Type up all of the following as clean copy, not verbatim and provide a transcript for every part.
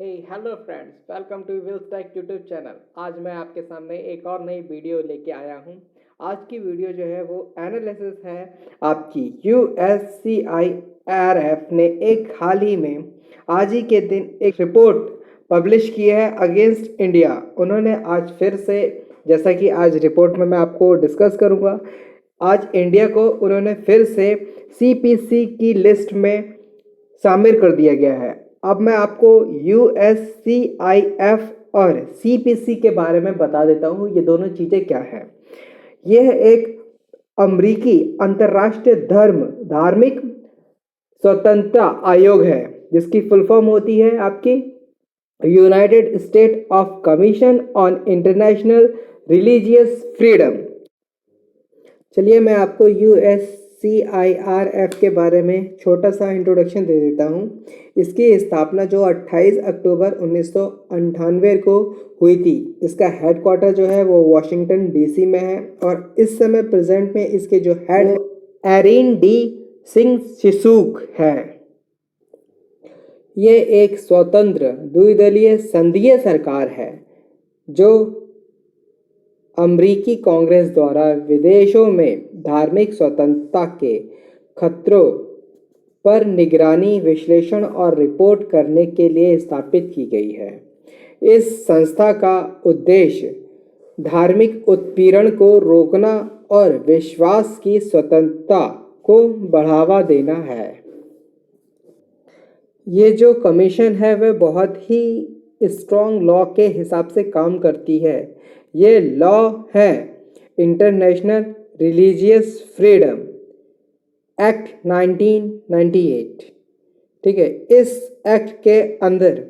Hello friends, welcome to Wills tech YouTube channel. आज मैं आपके सामने एक और नई वीडियो लेके आया हूँ। आज की वीडियो जो है वो एनालिसिस है आपकी। USCIRF ने एक हाल ही में आज ही के दिन एक रिपोर्ट पब्लिश की है अगेंस्ट इंडिया। उन्होंने आज फिर से, जैसा कि आज रिपोर्ट में मैं आपको डिस्कस करूँगा, आज इंडिया को उन्होंने फिर से CPC की लिस्ट में शामिल कर दिया गया है। अब मैं आपको USCIF और CPC के बारे में बता देता हूँ, ये दोनों चीज़ें क्या है। यह एक अमरीकी अंतर्राष्ट्रीय धार्मिक स्वतंत्रता आयोग है, जिसकी फुल फॉर्म होती है आपकी United state of commission on international religious freedom. चलिए मैं आपको USCIRF के बारे में छोटा सा इंट्रोडक्शन दे देता हूँ। इसकी स्थापना जो 28 अक्टूबर 1998 को हुई थी। इसका हेडक्वार्टर जो है वो वाशिंगटन DC में है और इस समय प्रेजेंट में इसके जो हेड एरिन डी सिंह सिसूक है। ये एक स्वतंत्र द्विदलीय संघीय सरकार है जो अमरीकी कांग्रेस द्वारा विदेशों में धार्मिक स्वतंत्रता के खतरों पर निगरानी, विश्लेषण और रिपोर्ट करने के लिए स्थापित की गई है। इस संस्था का उद्देश्य धार्मिक उत्पीड़न को रोकना और विश्वास की स्वतंत्रता को बढ़ावा देना है। ये जो कमीशन है वह बहुत ही स्ट्रॉन्ग लॉ के हिसाब से काम करती है। ये लॉ है इंटरनेशनल रिलीजियस फ्रीडम एक्ट 1998। ठीक है, इस एक्ट के अंदर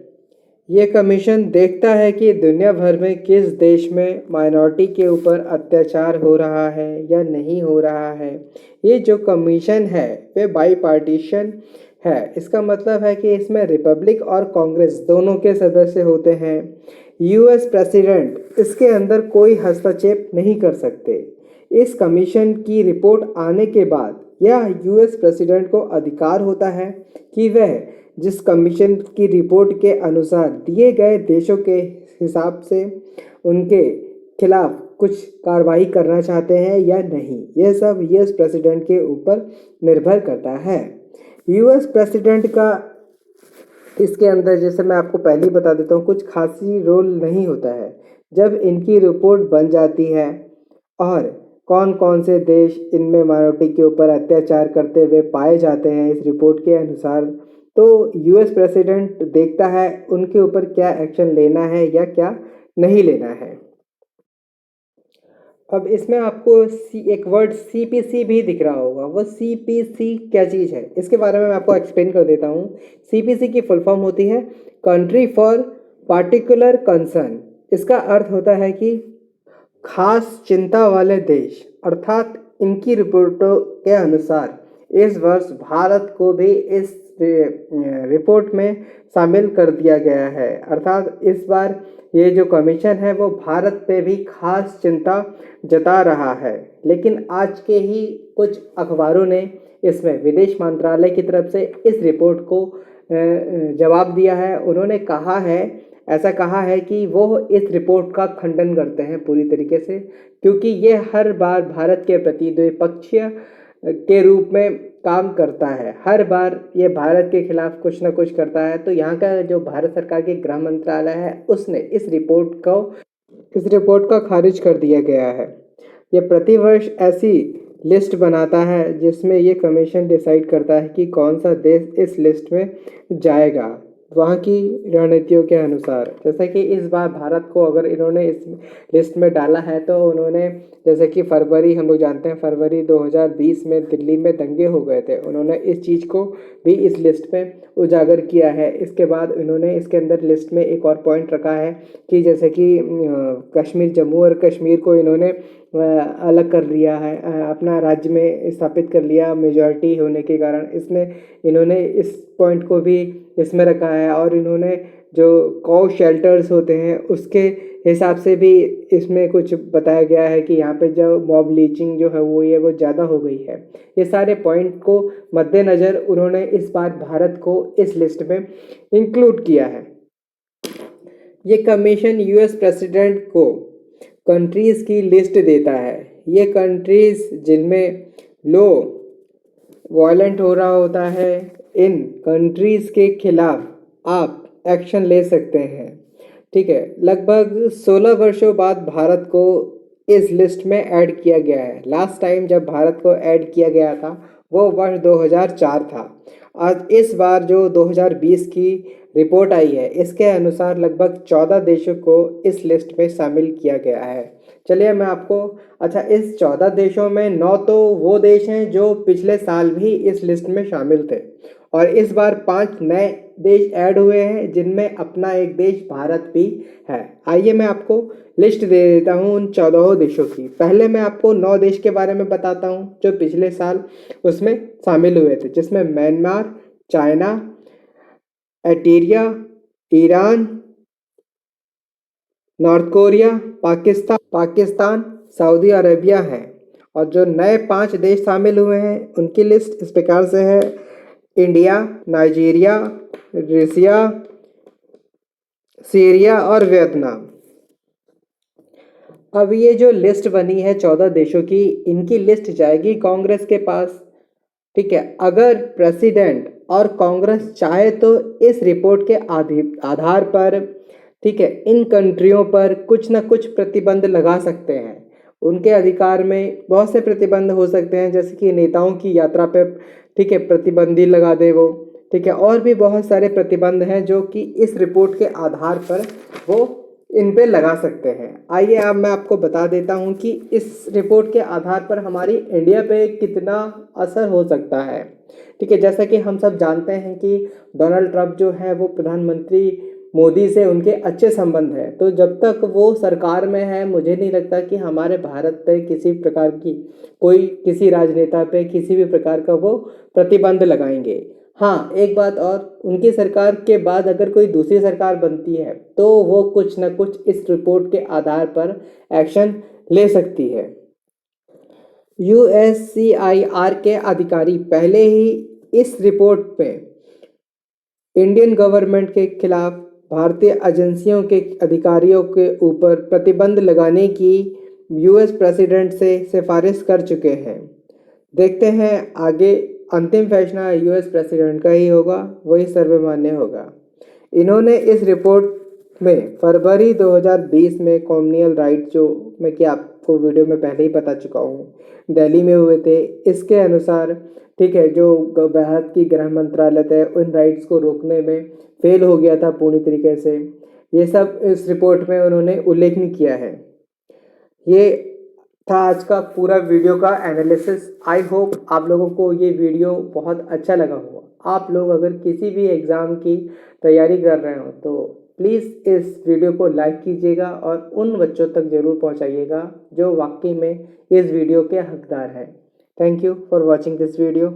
ये कमीशन देखता है कि दुनिया भर में किस देश में माइनॉरिटी के ऊपर अत्याचार हो रहा है या नहीं हो रहा है। ये जो कमीशन है वह बाईपार्टीशन है। इसका मतलब है कि इसमें रिपब्लिक और कांग्रेस दोनों के सदस्य होते हैं। US प्रेसिडेंट इसके अंदर कोई हस्तक्षेप नहीं कर सकते। इस कमीशन की रिपोर्ट आने के बाद यह US प्रेसिडेंट को अधिकार होता है कि वह जिस कमीशन की रिपोर्ट के अनुसार दिए गए देशों के हिसाब से उनके खिलाफ कुछ कार्रवाई करना चाहते हैं या नहीं। यह सब US प्रेसिडेंट के ऊपर निर्भर करता है। US प्रेसिडेंट का इसके अंदर, जैसे मैं आपको पहले ही बता देता हूँ, कुछ खासी रोल नहीं होता है। जब इनकी रिपोर्ट बन जाती है और कौन कौन से देश इनमें माइनॉरिटी के ऊपर अत्याचार करते हुए पाए जाते हैं इस रिपोर्ट के अनुसार, तो US प्रेसिडेंट देखता है उनके ऊपर क्या एक्शन लेना है या क्या नहीं लेना है। अब इसमें आपको एक वर्ड CPC भी दिख रहा होगा। वो CPC क्या चीज़ है इसके बारे में मैं आपको एक्सप्लेन कर देता हूँ। CPC की फुल फॉर्म होती है कंट्री फॉर पार्टिकुलर कंसर्न। इसका अर्थ होता है कि खास चिंता वाले देश। अर्थात इनकी रिपोर्टों के अनुसार इस वर्ष भारत को भी इस रिपोर्ट में शामिल कर दिया गया है। अर्थात इस बार ये जो कमीशन है वो भारत पे भी खास चिंता जता रहा है। लेकिन आज के ही कुछ अखबारों ने इसमें विदेश मंत्रालय की तरफ से इस रिपोर्ट को जवाब दिया है। उन्होंने कहा है, ऐसा कहा है कि वो इस रिपोर्ट का खंडन करते हैं पूरी तरीके से, क्योंकि ये हर बार भारत के प्रति द्विपक्षीय के रूप में काम करता है। हर बार ये भारत के खिलाफ कुछ ना कुछ करता है। तो यहाँ का जो भारत सरकार के गृह मंत्रालय है उसने इस रिपोर्ट का खारिज कर दिया गया है। ये प्रतिवर्ष ऐसी लिस्ट बनाता है जिसमें ये कमीशन डिसाइड करता है कि कौन सा देश इस लिस्ट में जाएगा वहाँ की रणनीतियों के अनुसार। जैसे कि इस बार भारत को अगर इन्होंने इस लिस्ट में डाला है तो उन्होंने, जैसे कि फरवरी, हम लोग जानते हैं फरवरी 2020 में दिल्ली में दंगे हो गए थे, उन्होंने इस चीज़ को भी इस लिस्ट में उजागर किया है। इसके बाद इन्होंने इसके अंदर लिस्ट में एक और पॉइंट रखा है कि जैसे कि कश्मीर, जम्मू और कश्मीर को इन्होंने अलग कर लिया है, अपना राज्य में स्थापित कर लिया मेजॉरिटी होने के कारण। इन्होंने इस पॉइंट को भी इसमें रखा है। और इन्होंने जो कॉ शेल्टर्स होते हैं उसके हिसाब से भी इसमें कुछ बताया गया है कि यहाँ पे जो मॉब लीचिंग जो है वो ज़्यादा हो गई है। ये सारे पॉइंट को मद्देनज़र उन्होंने इस बार भारत को इस लिस्ट में इंक्लूड किया है। ये कमीशन यूएस प्रेसिडेंट को कंट्रीज़ की लिस्ट देता है। ये कंट्रीज़ जिनमें लो वायलेंट हो रहा होता है, इन कंट्रीज़ के खिलाफ आप एक्शन ले सकते हैं। ठीक है, लगभग 16 वर्षों बाद भारत को इस लिस्ट में ऐड किया गया है। लास्ट टाइम जब भारत को ऐड किया गया था वो वर्ष 2004 था। आज इस बार जो 2020 की रिपोर्ट आई है इसके अनुसार लगभग 14 देशों को इस लिस्ट में शामिल किया गया है। चलिए मैं आपको अच्छा इस 14 देशों में 9 तो वो देश हैं जो पिछले साल भी इस लिस्ट में शामिल थे और इस बार 5 नए देश ऐड हुए हैं जिनमें अपना एक देश भारत भी है। आइए मैं आपको लिस्ट दे देता हूँ उन 14 देशों की। पहले मैं आपको 9 देश के बारे में बताता हूँ जो पिछले साल उसमें शामिल हुए थे, जिसमें Myanmar, China, Eritrea, Iran, North Korea, Pakistan, Saudi Arabia है। और जो नए 5 देश शामिल हुए हैं उनकी लिस्ट इस प्रकार से है: इंडिया, नाइजीरिया, रसिया, सीरिया और वियतनाम। अब ये जो लिस्ट बनी है 14 देशों की, इनकी लिस्ट जाएगी कांग्रेस के पास। ठीक है, अगर प्रेसिडेंट और कांग्रेस चाहे तो इस रिपोर्ट के आधार पर ठीक है इन कंट्रियों पर कुछ ना कुछ प्रतिबंध लगा सकते हैं। उनके अधिकार में बहुत से प्रतिबंध हो सकते हैं, जैसे कि नेताओं की यात्रा पे ठीक है प्रतिबंधी लगा दे वो। ठीक है, और भी बहुत सारे प्रतिबंध हैं जो कि इस रिपोर्ट के आधार पर वो इन पे लगा सकते हैं। आइए अब मैं आपको बता देता हूँ कि इस रिपोर्ट के आधार पर हमारी इंडिया पे कितना असर हो सकता है। ठीक है, जैसा कि हम सब जानते हैं कि डोनाल्ड ट्रंप जो है वो प्रधानमंत्री मोदी से उनके अच्छे संबंध है, तो जब तक वो सरकार में है मुझे नहीं लगता कि हमारे भारत पे किसी प्रकार की कोई किसी राजनेता पे किसी भी प्रकार का वो प्रतिबंध लगाएंगे। हाँ, एक बात और, उनकी सरकार के बाद अगर कोई दूसरी सरकार बनती है तो वो कुछ न कुछ इस रिपोर्ट के आधार पर एक्शन ले सकती है। यूएससीआईआर के अधिकारी पहले ही इस रिपोर्ट पे इंडियन गवर्नमेंट के खिलाफ भारतीय एजेंसियों के अधिकारियों के ऊपर प्रतिबंध लगाने की यूएस प्रेसिडेंट से सिफारिश कर चुके हैं। देखते हैं आगे अंतिम फैसला यूएस प्रेसिडेंट का ही होगा, वही सर्वमान्य होगा। इन्होंने इस रिपोर्ट में फरवरी 2020 में कॉमनवेल्थ राइट जो मैं कि आपको वीडियो में पहले ही बता चुका हूँ दिल्ली में हुए थे, इसके अनुसार ठीक है जो भारत की गृह मंत्रालय है उन राइट्स को रोकने में फेल हो गया था पूरी तरीके से। ये सब इस रिपोर्ट में उन्होंने उल्लेख नहीं किया है। ये था आज का पूरा वीडियो का एनालिसिस। आई होप आप लोगों को ये वीडियो बहुत अच्छा लगा होगा। आप लोग अगर किसी भी एग्ज़ाम की तैयारी कर रहे हो तो प्लीज़ इस वीडियो को लाइक कीजिएगा और उन बच्चों तक ज़रूर पहुंचाइएगा जो वाकई में इस वीडियो के हकदार हैं। Thank you for watching this video.